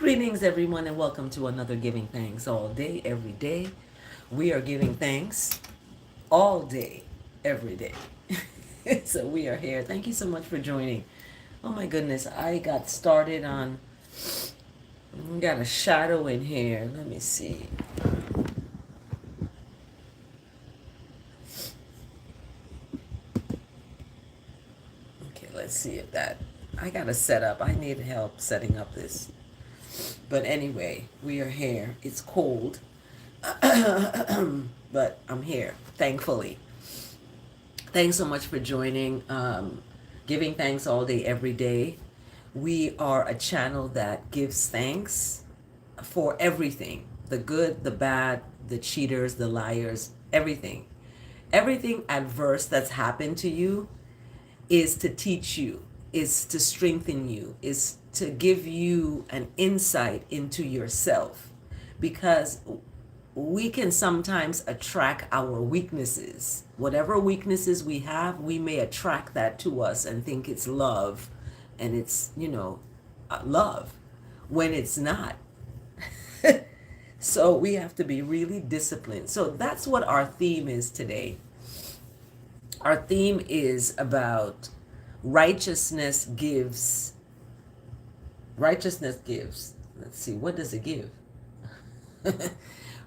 Greetings, everyone, and welcome to another Giving Thanks All Day, Every Day. We are giving thanks all day, every day. So we are here. Thank you so much for joining. Oh my goodness, I got started on, got a shadow in here. Let me see. Okay, let's see if that, I got to set up. I need help setting up this. But anyway, we are here. It's cold. But I'm here, thankfully. Thanks so much for joining. Giving thanks all day, every day. We are a channel that gives thanks for everything, the good, the bad, the cheaters, the liars, everything. Everything adverse that's happened to you is to teach you, is to strengthen you, is to give you an insight into yourself. Because we can sometimes attract our weaknesses. Whatever weaknesses we have, we may attract that to us and think it's love and it's, love when it's not. So we have to be really disciplined. So that's what our theme is today. Our theme is about righteousness gives. Righteousness gives. Let's see, what does it give?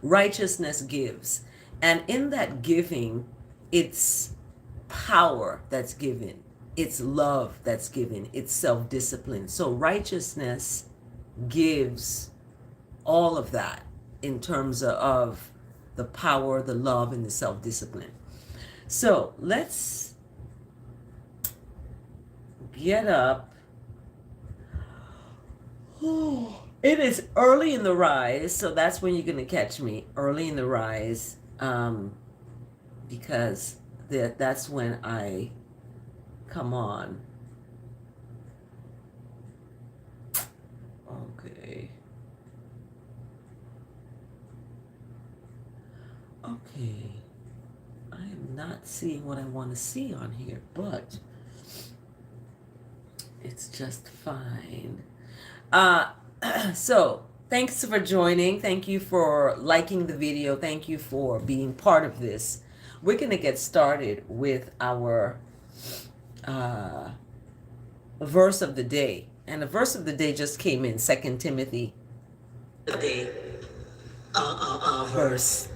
Righteousness gives. And in that giving, it's power that's given, it's love that's given, it's self-discipline. So righteousness gives all of that in terms of the power, the love, and the self-discipline. So let's get up. It is early in the rise, so that's when you're going to catch me, early in the rise, because that's when I come on. Okay. I am not seeing what I want to see on here, but it's just fine. So thanks for joining. Thank you for liking the video. Thank you for being part of this. We're going to get started with our verse of the day. And the verse of the day just came in, 2 Timothy. The day. Verse.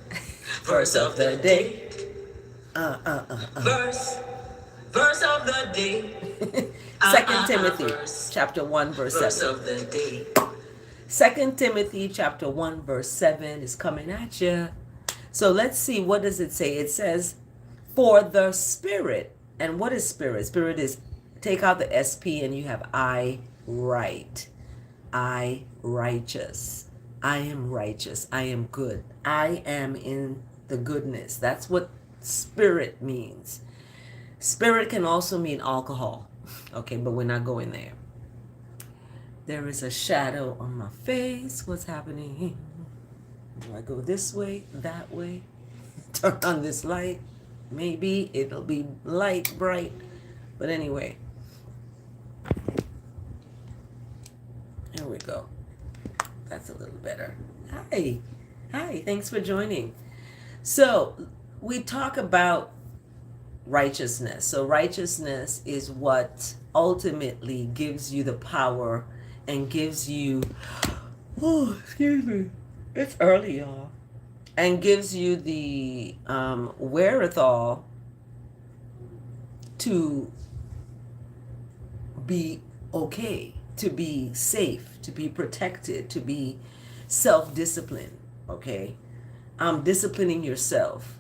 Verse of the day. Verse of the day. 2 Timothy chapter 1 verse 7. Verse of the day. 2 Timothy chapter 1 verse 7 is coming at you. So let's see, what does it say? It says, for the Spirit. And what is Spirit? Spirit is, take out the SP and you have I right. I righteous. I am righteous. I am good. I am in the goodness. That's what Spirit means. Spirit can also mean alcohol. Okay, but we're not going there. There is a shadow on my face. What's happening? Do I go this way, that way? Turn on this light. Maybe it'll be light, bright. But anyway. There we go. That's a little better. Hi. Thanks for joining. So we talk about righteousness. So righteousness is what ultimately gives you the power and gives you, excuse me, it's early, y'all, and gives you the wherewithal to be okay, to be safe, to be protected, to be self-disciplined, okay? Disciplining yourself.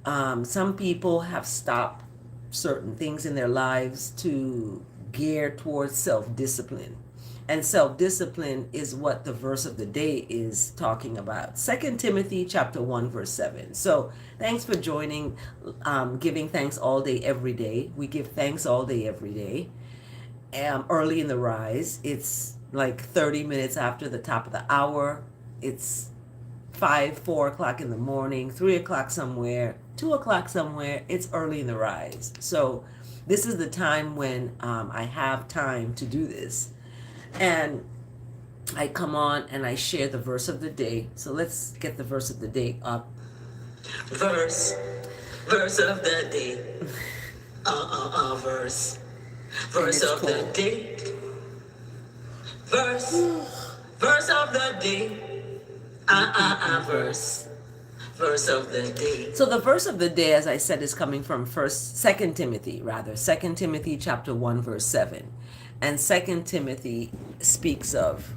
Some people have stopped certain things in their lives to gear towards self-discipline. And self-discipline is what the verse of the day is talking about. 2 Timothy chapter 1 verse 7. So thanks for joining, giving thanks all day, every day. We give thanks all day, every day. Early in the rise. It's like 30 minutes after the top of the hour. It's 4 o'clock in the morning, 3 o'clock somewhere, 2 o'clock somewhere. It's early in the rise. So this is the time when I have time to do this. And I come on and I share the verse of the day. So let's get the verse of the day up. Verse of the day. Verse of the day. Verse of the day. Verse of the day. So the verse of the day, as I said, is coming from Second Timothy chapter 1, verse 7. And Second Timothy speaks of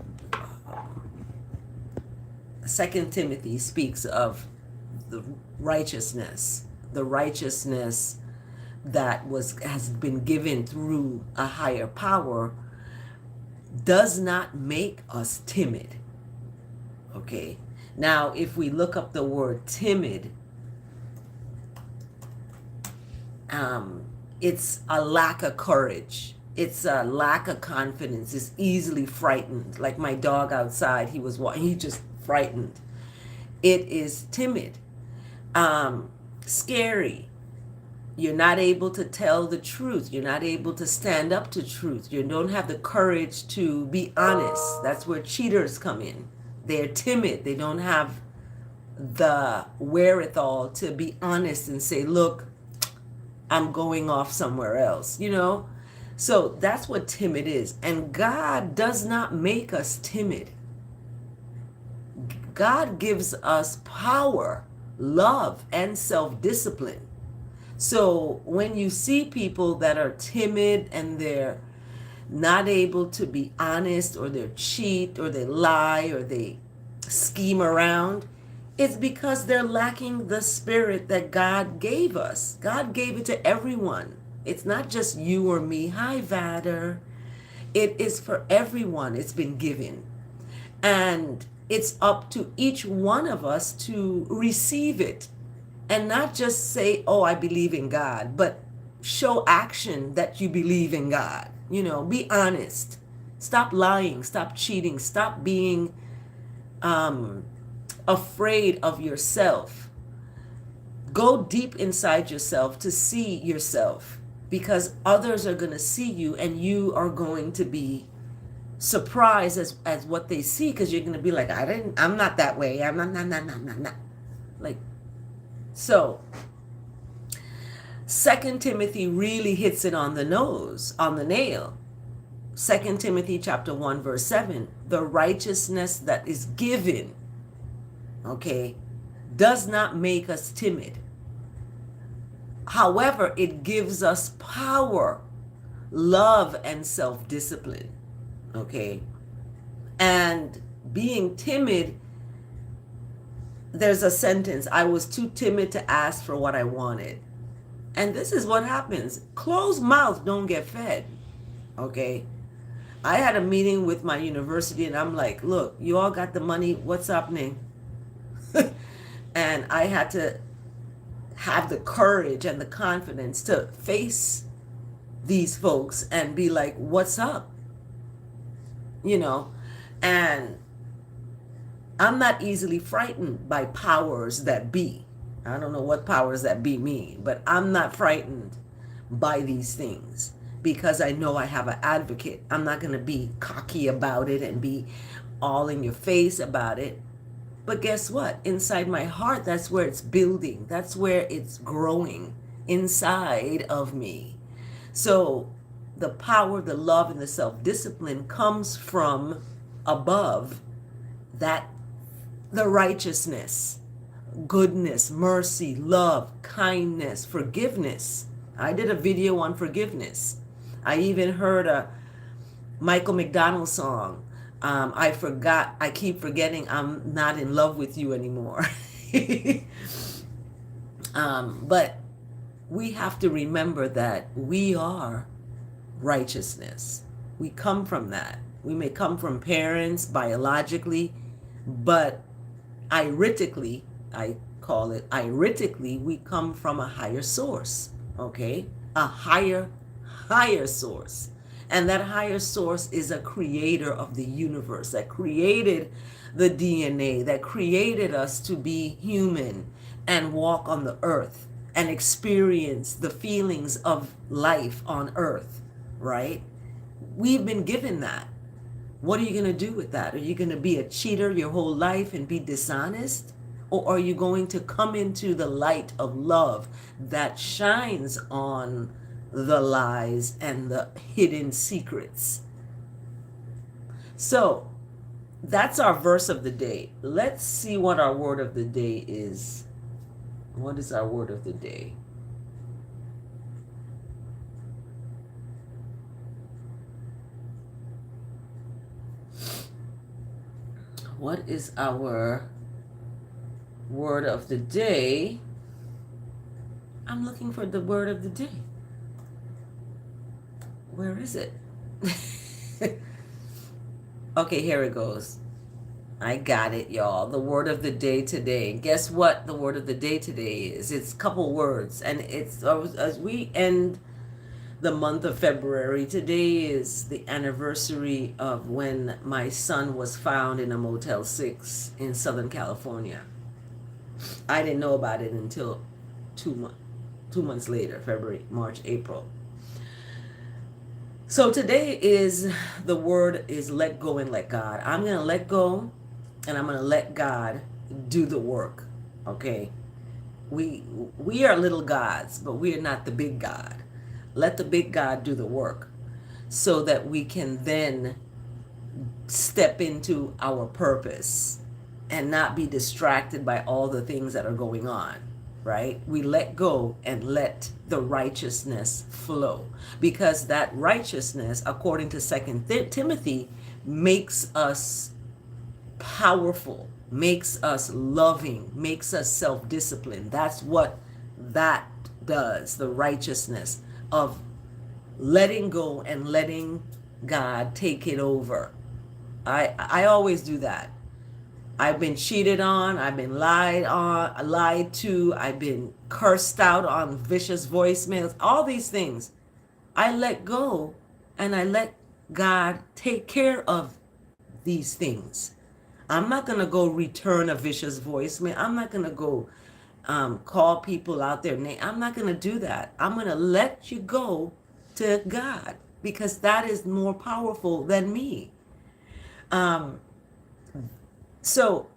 the righteousness that has been given through a higher power does not make us timid. Okay. Now, if we look up the word timid, it's a lack of courage. It's a lack of confidence. It's easily frightened. Like my dog outside, he just frightened. It is timid, scary. You're not able to tell the truth. You're not able to stand up to truth. You don't have the courage to be honest. That's where cheaters come in. They're timid. They don't have the wherewithal to be honest and say, look, I'm going off somewhere else, So that's what timid is. And God does not make us timid. God gives us power, love, and self-discipline. So when you see people that are timid and they're not able to be honest, or they cheat, or they lie, or they scheme around, it's because they're lacking the spirit that God gave us. God gave it to everyone. It's not just you or me. Hi, Vader. It is for everyone. It's been given. And it's up to each one of us to receive it. And not just say, oh, I believe in God, but show action that you believe in God. Be honest. Stop lying. Stop cheating. Stop being afraid of yourself. Go deep inside yourself to see yourself, because others are going to see you and you are going to be surprised as what they see, because you're going to be like, I'm not that way. I'm not. Like, so 2 Timothy really hits it on the nose, on the nail. 2 Timothy chapter 1, verse 7, the righteousness that is given, does not make us timid. However, it gives us power, love, and self-discipline. And being timid, there's a sentence, I was too timid to ask for what I wanted. And this is what happens. Closed mouths don't get fed. I had a meeting with my university and I'm like, look, you all got the money. What's happening? And I had to have the courage and the confidence to face these folks and be like, what's up? And I'm not easily frightened by powers that be. I don't know what powers that be mean, but I'm not frightened by these things because I know I have an advocate. I'm not going to be cocky about it and be all in your face about it. But guess what? Inside my heart, that's where it's building. That's where it's growing inside of me. So the power, the love, and the self-discipline comes from above, that the righteousness, goodness, mercy, love, kindness, forgiveness. I did a video on forgiveness. I even heard a Michael McDonald song. I keep forgetting I'm not in love with you anymore. But we have to remember that we are righteousness. We come from that. We may come from parents biologically, but iritically, I call it iritically, we come from a higher source, a higher source. And that higher source is a creator of the universe that created the DNA, that created us to be human and walk on the earth and experience the feelings of life on earth, right? We've been given that. What are you going to do with that? Are you going to be a cheater your whole life and be dishonest? Or are you going to come into the light of love that shines on the lies and the hidden secrets? So that's our verse of the day. Let's see what our word of the day is. What is our word of the day? What is our word of the day? I'm looking for the word of the day. Where is it? Okay, here it goes. I got it, y'all. The word of the day today. Guess what the word of the day today is? It's a couple words, and it's as we end the month of February. Today is the anniversary of when my son was found in a Motel 6 in Southern California. I didn't know about it until 2 months later, February, March, April. So today is, the word is let go and let God. I'm going to let go and I'm going to let God do the work. Okay? We are little gods, but we are not the big God. Let the big God do the work so that we can then step into our purpose and not be distracted by all the things that are going on, right? We let go and let the righteousness flow, because that righteousness, according to 2 Timothy, makes us powerful, makes us loving, makes us self-disciplined. That's what that does, the righteousness of letting go and letting God take it over. I always do that. I've been cheated on, I've been lied to, I've been cursed out on vicious voicemails, all these things. I let go and I let God take care of these things. I'm not going to go return a vicious voicemail. I'm not going to go call people out their name. I'm not going to do that. I'm going to let you go to God, because that is more powerful than me. So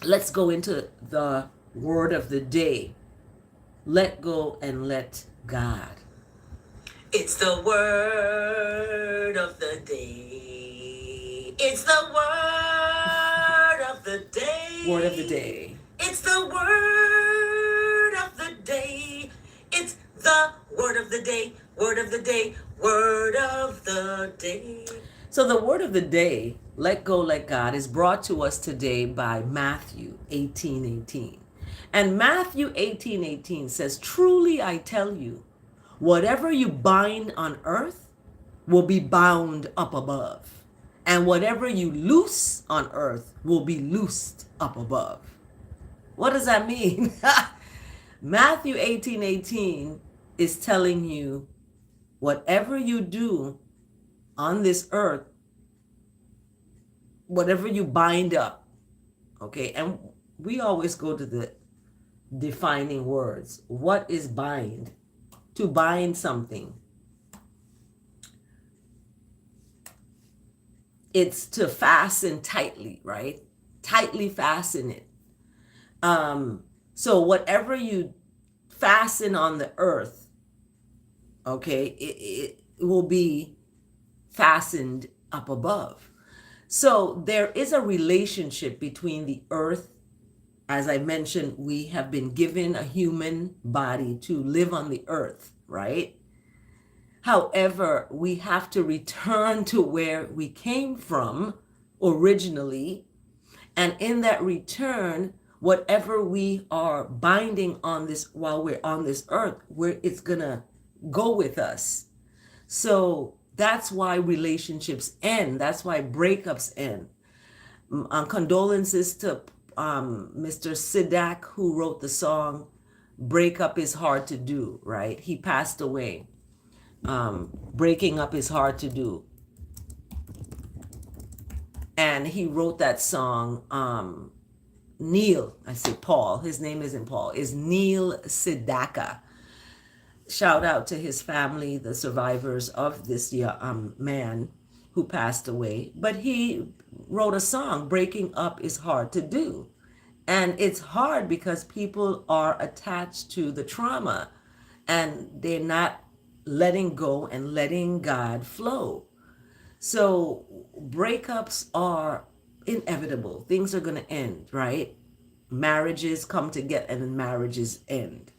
let's go into the word of the day. Let go and let God. It's the word of the day. It's the word of the day. Word of the day. It's the word of the day. It's the word of the day. Word of the day. Word of the day. So the word of the day, let go, let God, is brought to us today by Matthew 18:18. And Matthew 18:18 says, "Truly I tell you, whatever you bind on earth will be bound up above, and whatever you loose on earth will be loosed up above." What does that mean? Matthew 18:18 is telling you, whatever you do on this earth, whatever you bind up, okay? And we always go to the defining words. What is bind? To bind something, it's to fasten tightly, right? Tightly fasten it. So whatever you fasten on the earth, okay, it will be fastened up above. So there is a relationship between the earth. As I mentioned, we have been given a human body to live on the earth, right? However, we have to return to where we came from originally. And in that return, whatever we are binding on this while we're on this earth, it's going to go with us. So that's why relationships end. That's why breakups end. Condolences to Mr. Sidak, who wrote the song "Break Up Is Hard to Do," right? He passed away. Breaking up is hard to do. And he wrote that song, Neil, I say Paul, his name isn't Paul, is Neil Sedaka. Shout out to his family, the survivors of this man. who passed away, but he wrote a song, Breaking Up is Hard to Do. And it's hard because people are attached to the trauma and they're not letting go and letting God flow. So breakups are inevitable. Things are going to end, right? Marriages come together and marriages end.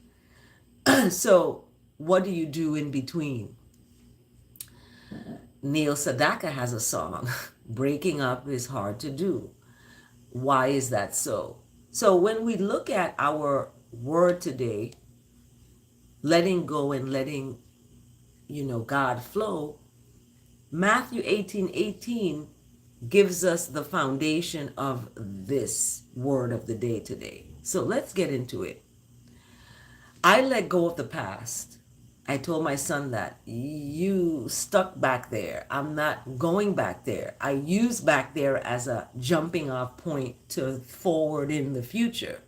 So what do you do in between? Neil Sedaka has a song, Breaking Up is Hard to Do. Why is that so? So when we look at our word today, letting go and letting, God flow, Matthew 18:18 gives us the foundation of this word of the day today. So let's get into it. I let go of the past. I told my son that you stuck back there. I'm not going back there. I use back there as a jumping off point to forward in the future,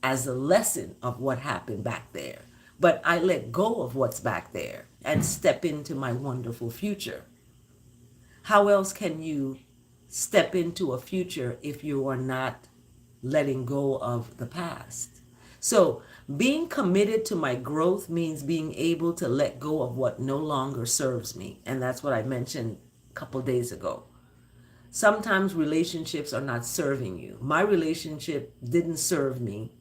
as a lesson of what happened back there. But I let go of what's back there and step into my wonderful future. How else can you step into a future if you are not letting go of the past? So being committed to my growth means being able to let go of what no longer serves me. And that's what I mentioned a couple days ago. Sometimes relationships are not serving you. My relationship didn't serve me.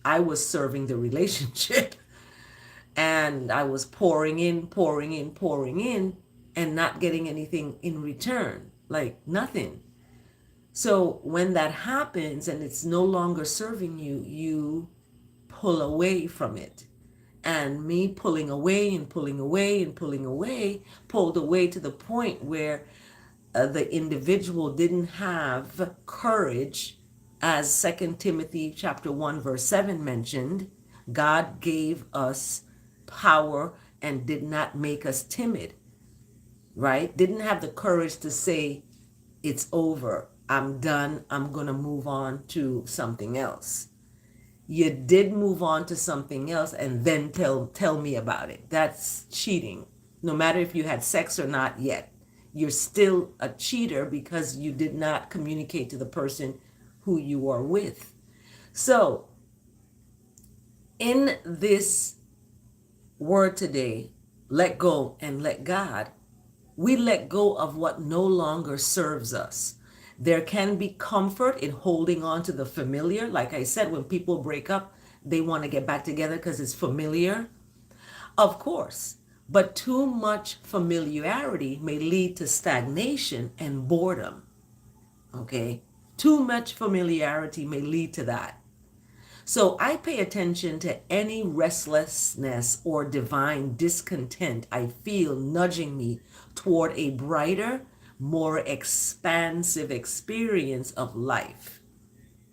I was serving the relationship. And I was pouring in, and not getting anything in return, like nothing. So when that happens and it's no longer serving you, you pull away from it. And me pulling away and pulling away and pulling away, pulled away to the point where the individual didn't have courage, as 2 Timothy chapter 1 verse 7 mentioned. God gave us power and did not make us timid, right? Didn't have the courage to say, it's over, I'm done, I'm going to move on to something else. You did move on to something else and then tell me about it. That's cheating. No matter if you had sex or not yet, you're still a cheater because you did not communicate to the person who you are with. So in this word today, let go and let God, we let go of what no longer serves us. There can be comfort in holding on to the familiar. Like I said, when people break up, they want to get back together because it's familiar. Of course, but too much familiarity may lead to stagnation and boredom. Okay? Too much familiarity may lead to that. So I pay attention to any restlessness or divine discontent I feel nudging me toward a brighter, more expansive experience of life.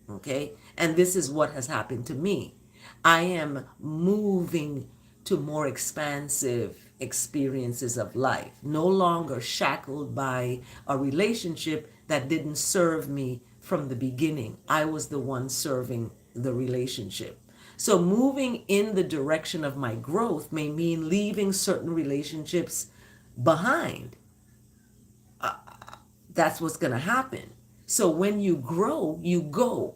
Okay? And this is what has happened to me. I am moving to more expansive experiences of life, no longer shackled by a relationship that didn't serve me from the beginning. I was the one serving the relationship. So moving in the direction of my growth may mean leaving certain relationships behind. That's what's going to happen. So when you grow, you go.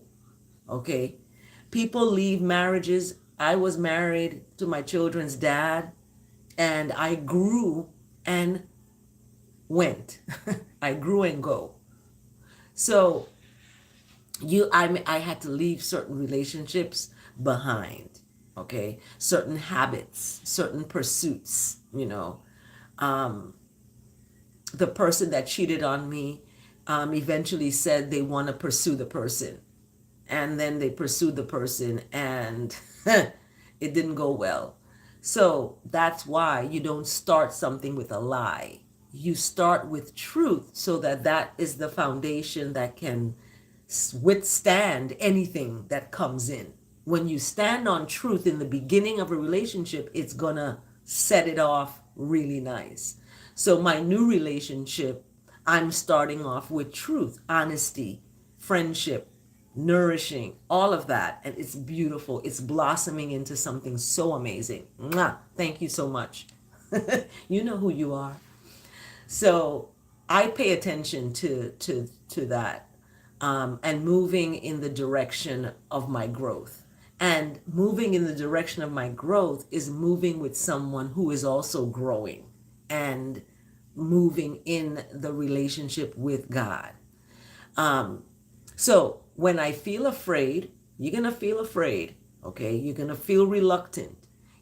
Okay? People leave marriages. I was married to my children's dad, and I grew and went. I grew and go. So I had to leave certain relationships behind. Okay? Certain habits, certain pursuits, the person that cheated on me eventually said they want to pursue the person. And then they pursued the person and it didn't go well. So that's why you don't start something with a lie. You start with truth so that is the foundation that can withstand anything that comes in. When you stand on truth in the beginning of a relationship, it's gonna set it off really nice. So my new relationship, I'm starting off with truth, honesty, friendship, nourishing, all of that. And it's beautiful. It's blossoming into something so amazing. Mwah! Thank you so much. You know who you are. So I pay attention to that, and moving in the direction of my growth. And moving in the direction of my growth is moving with someone who is also growing and moving in the relationship with God. So when I feel afraid, you're going to feel afraid, okay? You're going to feel reluctant,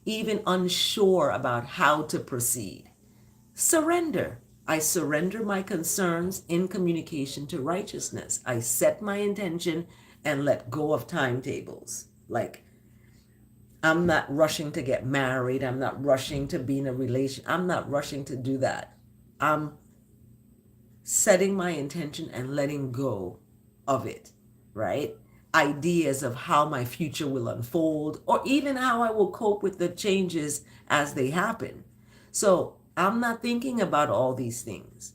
even unsure about how to proceed. Surrender. I surrender my concerns in communication to righteousness. I set my intention and let go of timetables. Like, I'm not rushing to get married. I'm not rushing to be in a relation. I'm not rushing to do that. I'm setting my intention and letting go of it, right? Ideas of how my future will unfold, or even how I will cope with the changes as they happen. So I'm not thinking about all these things.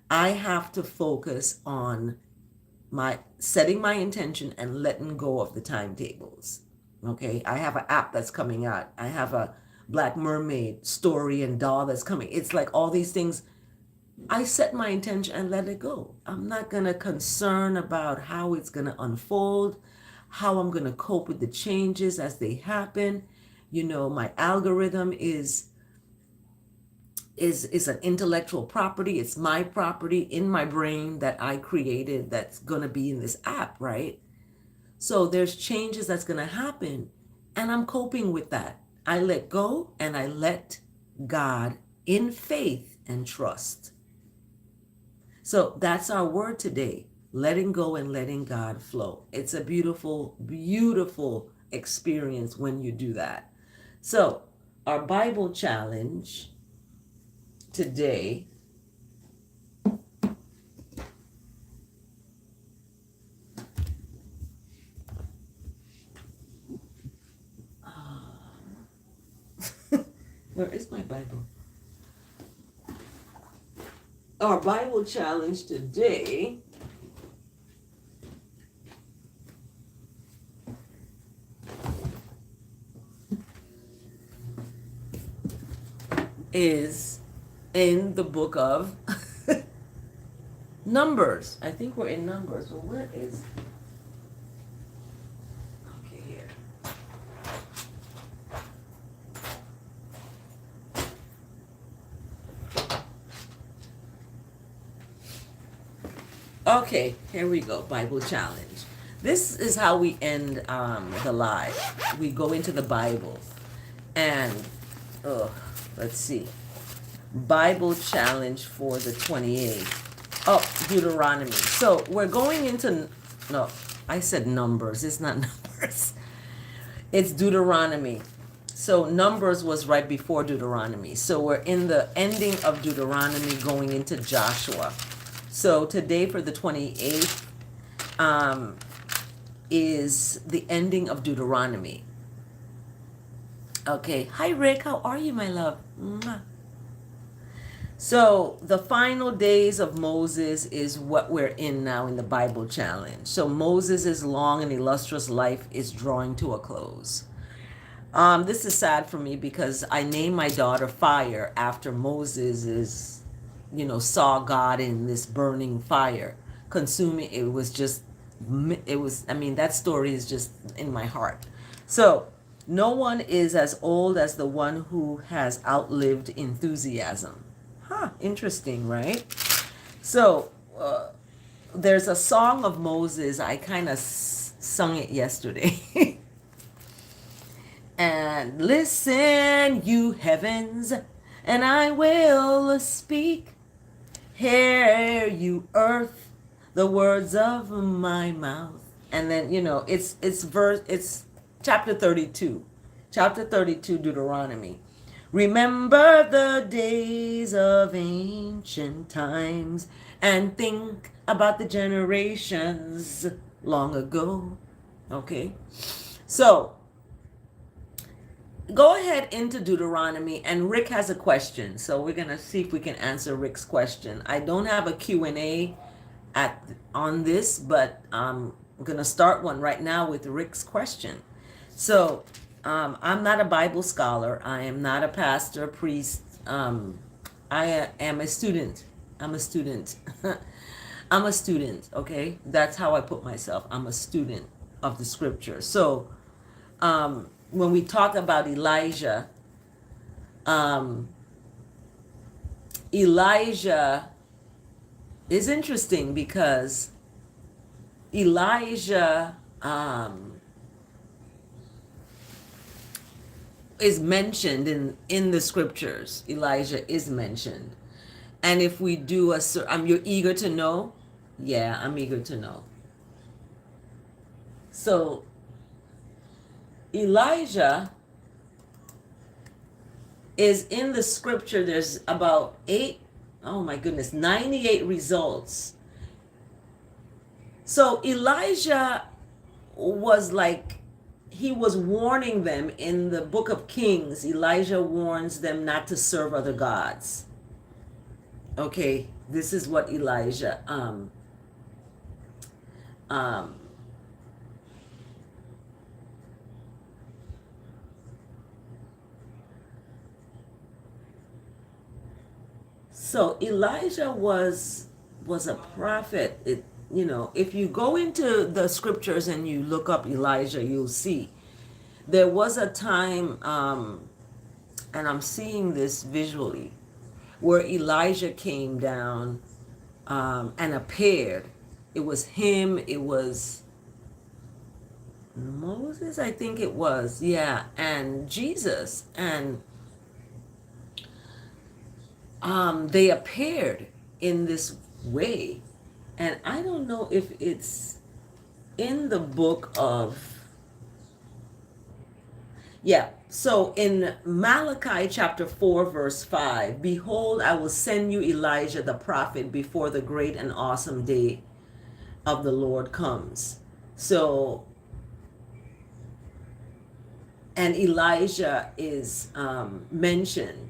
I have to focus on my setting my intention and letting go of the timetables. Okay, I have an app that's coming out. I have a Black Mermaid story and doll that's coming. It's like all these things. I set my intention and let it go. I'm not going to concern about how it's going to unfold, how I'm going to cope with the changes as they happen. You know, my algorithm is an intellectual property. It's my property in my brain that I created that's going to be in this app, right? So there's changes that's going to happen, and I'm coping with that. I let go and I let God in faith and trust. So that's our word today, letting go and letting God flow. It's a beautiful, beautiful experience when you do that. So our Bible challenge today where is my Bible? Our Bible challenge today is in the book of Numbers. I think we're in Numbers. Well, where is? Okay, here. Okay, here we go. Bible challenge. This is how we end the live. We go into the Bible, and let's see. Bible challenge for the 28th. Oh, Deuteronomy. So we're going into, no, I said Numbers. It's not Numbers. It's Deuteronomy. So Numbers was right before Deuteronomy. So we're in the ending of Deuteronomy going into Joshua. So today for the 28th is the ending of Deuteronomy. Okay. Hi, Rick. How are you, my love? Mwah. So the final days of Moses is what we're in now in the Bible challenge. So Moses' long and illustrious life is drawing to a close. This is sad for me because I named my daughter Fire after Moses saw God in this burning fire consuming. That story is just in my heart. So no one is as old as the one who has outlived enthusiasm. Interesting, right? So there's a song of Moses. I kind of sung it yesterday. And listen, you heavens, and I will speak. Hear, you earth, the words of my mouth. And then, it's chapter 32. Chapter 32, Deuteronomy. Remember the days of ancient times and think about the generations long ago. Okay? So, go ahead into Deuteronomy, and Rick has a question. So we're going to see if we can answer Rick's question. I don't have a Q&A on this, but I'm going to start one right now with Rick's question. So, I'm not a Bible scholar. I am not a pastor, priest. I am a student I'm a student. I'm a student, okay? That's how I put myself. I'm a student of the scripture. So when we talk about Elijah, Elijah is interesting because Elijah is mentioned in the scriptures. Elijah is mentioned. And if we do you're eager to know? Yeah, I'm eager to know. So Elijah is in the scripture. There's about 98 results. So Elijah was like, he was warning them in the book of Kings. Elijah warns them not to serve other gods. Okay, this is what Elijah so Elijah was a prophet. If you go into the scriptures and you look up Elijah, you'll see there was a time, and I'm seeing this visually, where Elijah came down and appeared. It was him, it was Moses, I think it was, yeah, and Jesus, and they appeared in this way. And I don't know if it's in the book of, so in Malachi chapter 4 verse 5, behold, I will send you Elijah the prophet before the great and awesome day of the Lord comes. So, and Elijah is mentioned,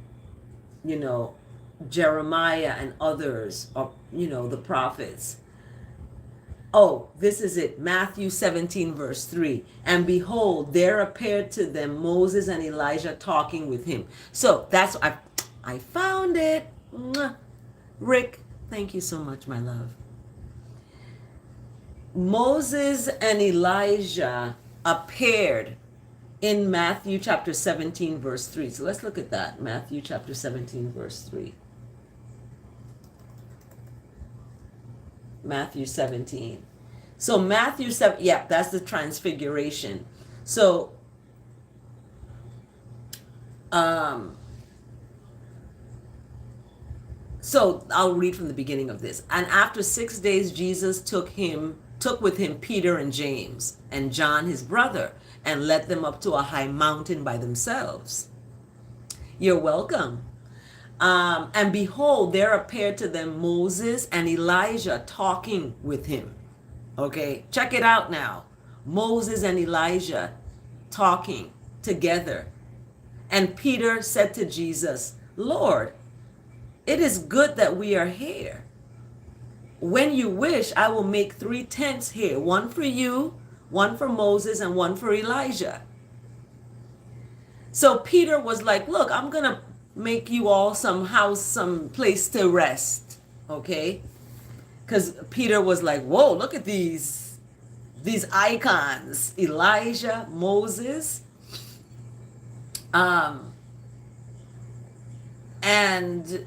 Jeremiah and others, or the prophets. Oh, this is it. Matthew 17 verse 3. And behold, there appeared to them Moses and Elijah talking with him. So that's, I found it. Rick, thank you so much, my love. Moses and Elijah appeared in Matthew chapter 17 verse 3. So let's look at that. Matthew chapter 17 verse 3. Matthew 17. So Matthew 7, that's the transfiguration. So so I'll read from the beginning of this. And after 6 days, Jesus took with him Peter and James and John his brother, and led them up to a high mountain by themselves. You're welcome. And behold, there appeared to them Moses and Elijah talking with him. Okay, check it out now. Moses and Elijah talking together. And Peter said to Jesus, Lord, it is good that we are here. When you wish, I will make 3 tents here, one for you, one for Moses, and one for Elijah. So Peter was like, look, I'm going to make you all some house, some place to rest. Okay? Because Peter was like, whoa, look at these icons. Elijah, Moses, and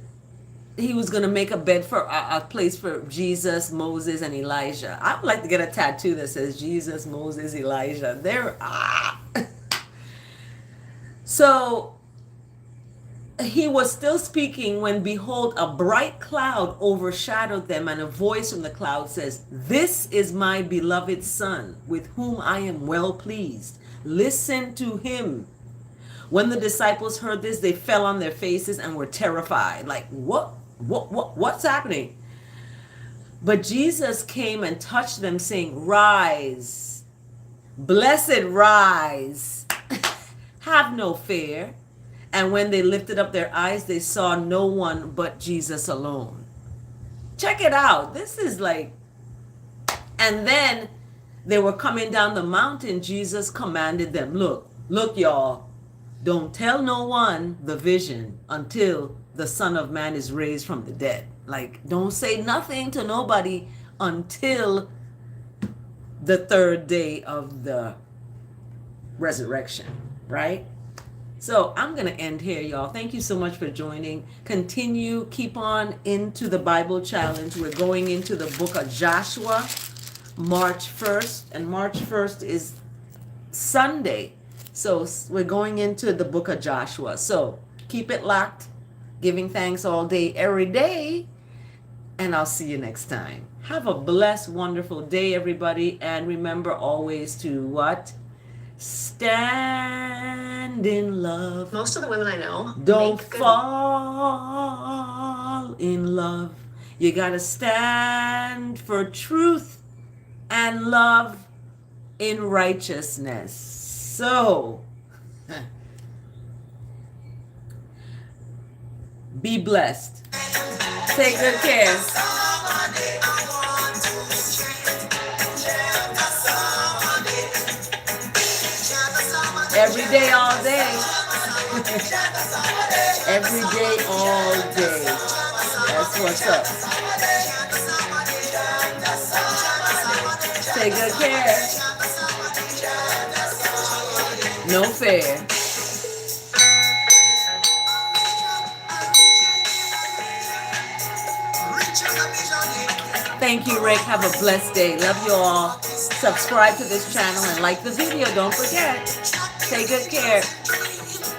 he was going to make a bed for a place for Jesus, Moses, and Elijah. I would like to get a tattoo that says Jesus, Moses, Elijah. So he was still speaking when, behold, a bright cloud overshadowed them, and a voice from the cloud says, this is my beloved son, with whom I am well pleased. Listen to him. When the disciples heard this, they fell on their faces and were terrified. Like, what's happening? But Jesus came and touched them, saying, rise, blessed rise, have no fear. And when they lifted up their eyes, they saw no one but Jesus alone. Check it out. This is like, and then they were coming down the mountain. Jesus commanded them, look, y'all, don't tell no one the vision until the Son of Man is raised from the dead. Like, don't say nothing to nobody until the third day of the resurrection, right? So I'm going to end here, y'all. Thank you so much for joining. Continue, keep on into the Bible challenge. We're going into the book of Joshua, March 1st, and March 1st is Sunday. So we're going into the book of Joshua. So keep it locked, giving thanks all day, every day, and I'll see you next time. Have a blessed, wonderful day, everybody, and remember always to what? Stand in love. Most of the women I know don't fall in love. You gotta stand for truth and love in righteousness. So be blessed. Take good care. Every day, all day. Every day, all day. That's what's up. Take good care. No fair. Thank you, Rick. Have a blessed day. Love you all. Subscribe to this channel and like the video. Don't forget. Take good care.